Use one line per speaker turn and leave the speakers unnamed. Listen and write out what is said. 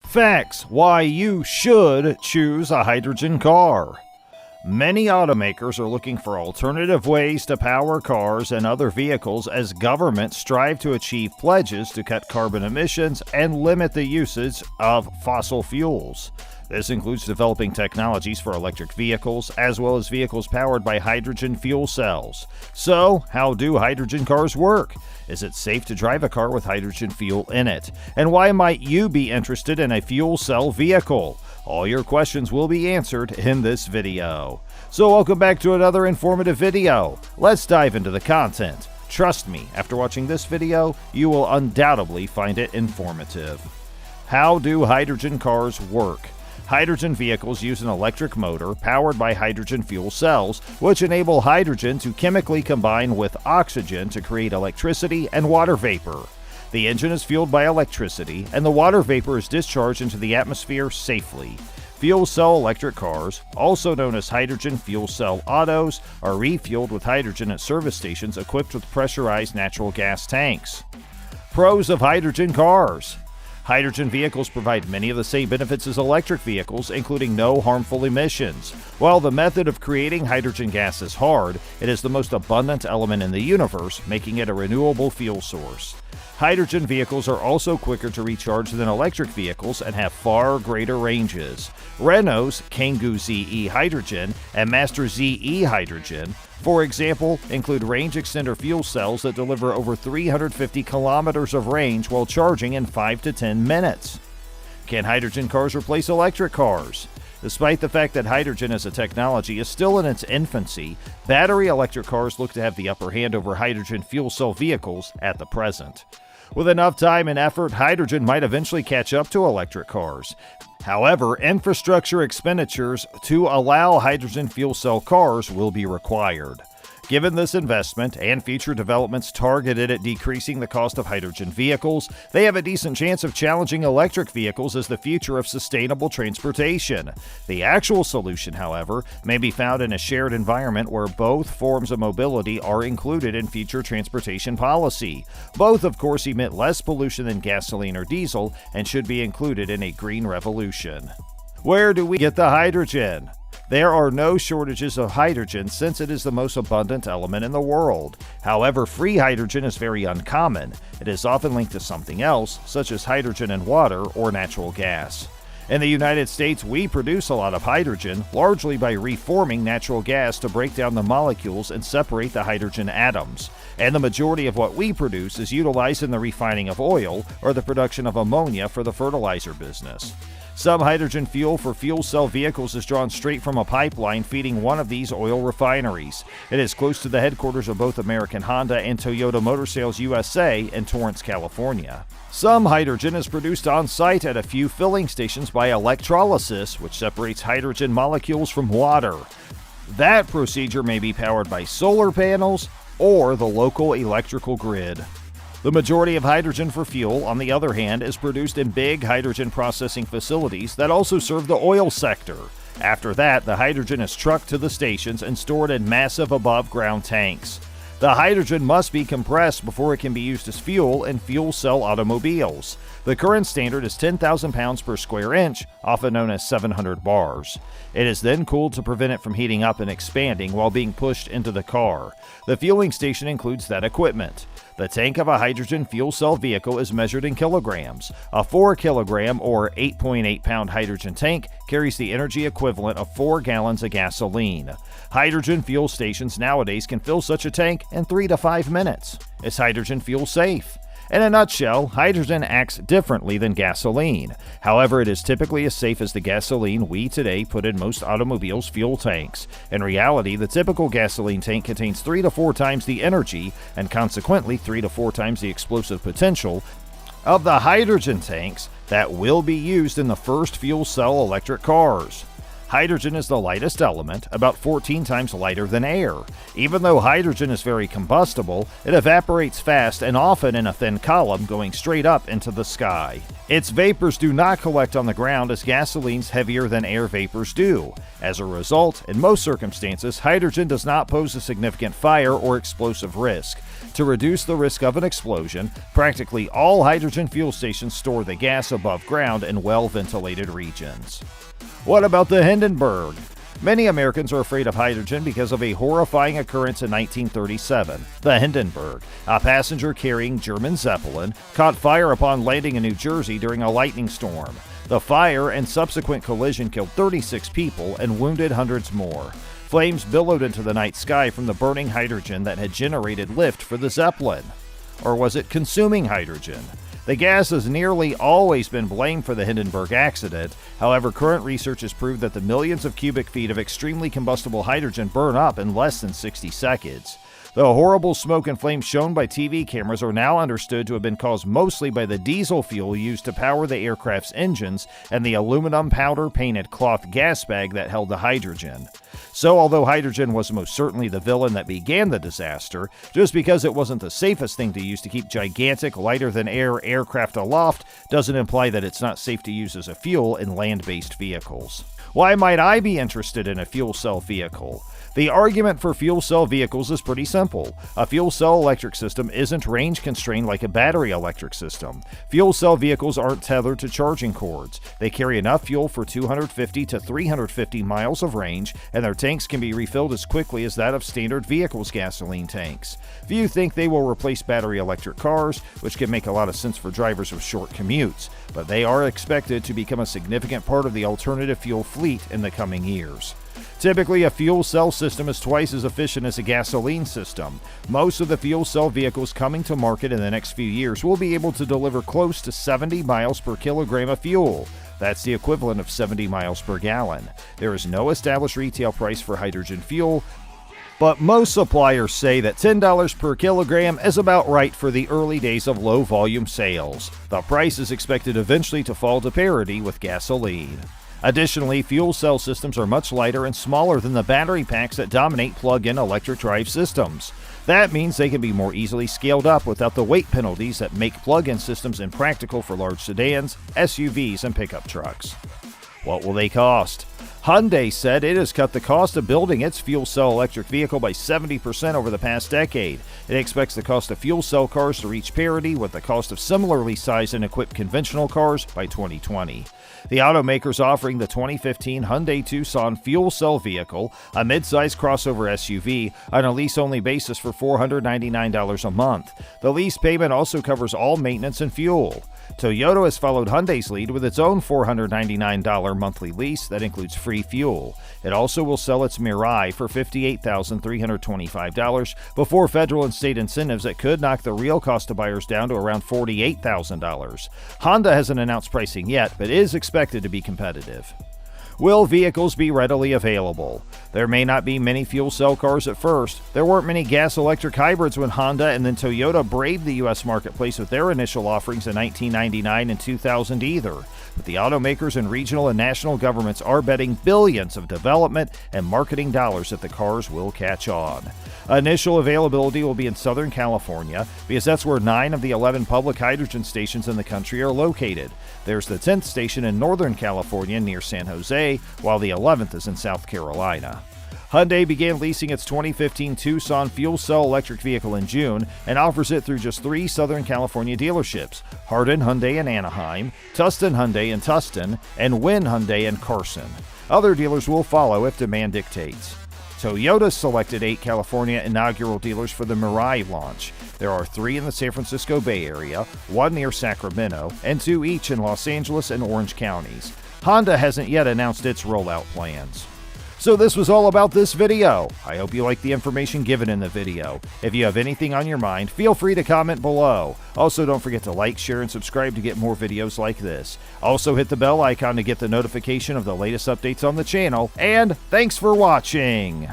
Facts why you should choose a hydrogen car. Many automakers are looking for alternative ways to power cars and other vehicles as governments strive to achieve pledges to cut carbon emissions and limit the usage of fossil fuels. This includes developing technologies for electric vehicles as well as vehicles powered by hydrogen fuel cells. So, how do hydrogen cars work? Is it safe to drive a car with hydrogen fuel in it? And why might you be interested in a fuel cell vehicle? All your questions will be answered in this video. So welcome back to another informative video. Let's dive into the content. Trust me, after watching this video, you will undoubtedly find it informative. How do hydrogen cars work? Hydrogen vehicles use an electric motor powered by hydrogen fuel cells, which enable hydrogen to chemically combine with oxygen to create electricity and water vapor. The engine is fueled by electricity, and the water vapor is discharged into the atmosphere safely. Fuel cell electric cars, also known as hydrogen fuel cell autos, are refueled with hydrogen at service stations equipped with pressurized natural gas tanks. Pros of hydrogen cars. Hydrogen vehicles provide many of the same benefits as electric vehicles, including no harmful emissions. While the method of creating hydrogen gas is hard, it is the most abundant element in the universe, making it a renewable fuel source. Hydrogen vehicles are also quicker to recharge than electric vehicles and have far greater ranges. Renault's Kangoo ZE Hydrogen and Master ZE Hydrogen, for example, include range extender fuel cells that deliver over 350 kilometers of range while charging in 5 to 10 minutes. Can hydrogen cars replace electric cars? Despite the fact that hydrogen as a technology is still in its infancy, battery electric cars look to have the upper hand over hydrogen fuel cell vehicles at the present. With enough time and effort, hydrogen might eventually catch up to electric cars. However, infrastructure expenditures to allow hydrogen fuel cell cars will be required. Given this investment and future developments targeted at decreasing the cost of hydrogen vehicles, they have a decent chance of challenging electric vehicles as the future of sustainable transportation. The actual solution, however, may be found in a shared environment where both forms of mobility are included in future transportation policy. Both, of course, emit less pollution than gasoline or diesel and should be included in a green revolution. Where do we get the hydrogen? There are no shortages of hydrogen since it is the most abundant element in the world. However, free hydrogen is very uncommon. It is often linked to something else, such as hydrogen in water or natural gas. In the United States, we produce a lot of hydrogen, largely by reforming natural gas to break down the molecules and separate the hydrogen atoms. And the majority of what we produce is utilized in the refining of oil or the production of ammonia for the fertilizer business. Some hydrogen fuel for fuel cell vehicles is drawn straight from a pipeline feeding one of these oil refineries. It is close to the headquarters of both American Honda and Toyota Motor Sales USA in Torrance, California. Some hydrogen is produced on site at a few filling stations by electrolysis, which separates hydrogen molecules from water. That procedure may be powered by solar panels or the local electrical grid. The majority of hydrogen for fuel, on the other hand, is produced in big hydrogen processing facilities that also serve the oil sector. After that, the hydrogen is trucked to the stations and stored in massive above-ground tanks. The hydrogen must be compressed before it can be used as fuel in fuel cell automobiles. The current standard is 10,000 pounds per square inch, often known as 700 bars. It is then cooled to prevent it from heating up and expanding while being pushed into the car. The fueling station includes that equipment. The tank of a hydrogen fuel cell vehicle is measured in kilograms. A 4 kilogram or 8.8 pound hydrogen tank carries the energy equivalent of 4 gallons of gasoline. Hydrogen fuel stations nowadays can fill such a tank in 3 to 5 minutes. Is hydrogen fuel safe? In a nutshell, hydrogen acts differently than gasoline. However, it is typically as safe as the gasoline we today put in most automobiles' fuel tanks. In reality, the typical gasoline tank contains 3 to 4 times the energy and consequently 3 to 4 times the explosive potential of the hydrogen tanks that will be used in the first fuel cell electric cars. Hydrogen is the lightest element, about 14 times lighter than air. Even though hydrogen is very combustible, it evaporates fast and often in a thin column going straight up into the sky. Its vapors do not collect on the ground as gasoline's heavier than air vapors do. As a result, in most circumstances, hydrogen does not pose a significant fire or explosive risk. To reduce the risk of an explosion, practically all hydrogen fuel stations store the gas above ground in well-ventilated regions. What about the Hindenburg? Many Americans are afraid of hydrogen because of a horrifying occurrence in 1937. The Hindenburg, a passenger-carrying German Zeppelin, caught fire upon landing in New Jersey during a lightning storm. The fire and subsequent collision killed 36 people and wounded hundreds more. Flames billowed into the night sky from the burning hydrogen that had generated lift for the Zeppelin. Or was it consuming hydrogen? The gas has nearly always been blamed for the Hindenburg accident. However, current research has proved that the millions of cubic feet of extremely combustible hydrogen burn up in less than 60 seconds. The horrible smoke and flames shown by TV cameras are now understood to have been caused mostly by the diesel fuel used to power the aircraft's engines and the aluminum powder-painted cloth gas bag that held the hydrogen. So, although hydrogen was most certainly the villain that began the disaster, just because it wasn't the safest thing to use to keep gigantic, lighter-than-air aircraft aloft doesn't imply that it's not safe to use as a fuel in land-based vehicles. Why might I be interested in a fuel cell vehicle? The argument for fuel cell vehicles is pretty simple. A fuel cell electric system isn't range constrained like a battery electric system. Fuel cell vehicles aren't tethered to charging cords. They carry enough fuel for 250 to 350 miles of range, and their tanks can be refilled as quickly as that of standard vehicles' gasoline tanks. Few think they will replace battery electric cars, which can make a lot of sense for drivers with short commutes, but they are expected to become a significant part of the alternative fuel fleet in the coming years. Typically, a fuel cell system is twice as efficient as a gasoline system. Most of the fuel cell vehicles coming to market in the next few years will be able to deliver close to 70 miles per kilogram of fuel. That's the equivalent of 70 miles per gallon. There is no established retail price for hydrogen fuel, but most suppliers say that $10 per kilogram is about right for the early days of low-volume sales. The price is expected eventually to fall to parity with gasoline. Additionally, fuel cell systems are much lighter and smaller than the battery packs that dominate plug-in electric drive systems. That means they can be more easily scaled up without the weight penalties that make plug-in systems impractical for large sedans, SUVs, and pickup trucks. What will they cost? Hyundai said it has cut the cost of building its fuel cell electric vehicle by 70% over the past decade. It expects the cost of fuel cell cars to reach parity with the cost of similarly sized and equipped conventional cars by 2020. The automaker is offering the 2015 Hyundai Tucson fuel cell vehicle, a mid-size crossover SUV, on a lease-only basis for $499 a month. The lease payment also covers all maintenance and fuel. Toyota has followed Hyundai's lead with its own $499 monthly lease that includes free fuel. It also will sell its Mirai for $58,325 before federal and state incentives that could knock the real cost to buyers down to around $48,000. Honda hasn't announced pricing yet, but is expected to be competitive. Will vehicles be readily available? There may not be many fuel cell cars at first. There weren't many gas-electric hybrids when Honda and then Toyota braved the U.S. marketplace with their initial offerings in 1999 and 2000 either. But the automakers and regional and national governments are betting billions of development and marketing dollars that the cars will catch on. Initial availability will be in Southern California because that's where 9 of the 11 public hydrogen stations in the country are located. There's the 10th station in Northern California near San Jose, while the 11th is in South Carolina. Hyundai began leasing its 2015 Tucson fuel cell electric vehicle in June and offers it through just 3 Southern California dealerships: Hardin Hyundai in Anaheim, Tustin Hyundai in Tustin, and Wynn Hyundai in Carson. Other dealers will follow if demand dictates. Toyota selected 8 California inaugural dealers for the Mirai launch. There are 3 in the San Francisco Bay Area, 1 near Sacramento, and 2 each in Los Angeles and Orange counties. Honda hasn't yet announced its rollout plans. So this was all about this video. I hope you liked the information given in the video. If you have anything on your mind, feel free to comment below. Also, don't forget to like, share, and subscribe to get more videos like this. Also, hit the bell icon to get the notification of the latest updates on the channel. And thanks for watching!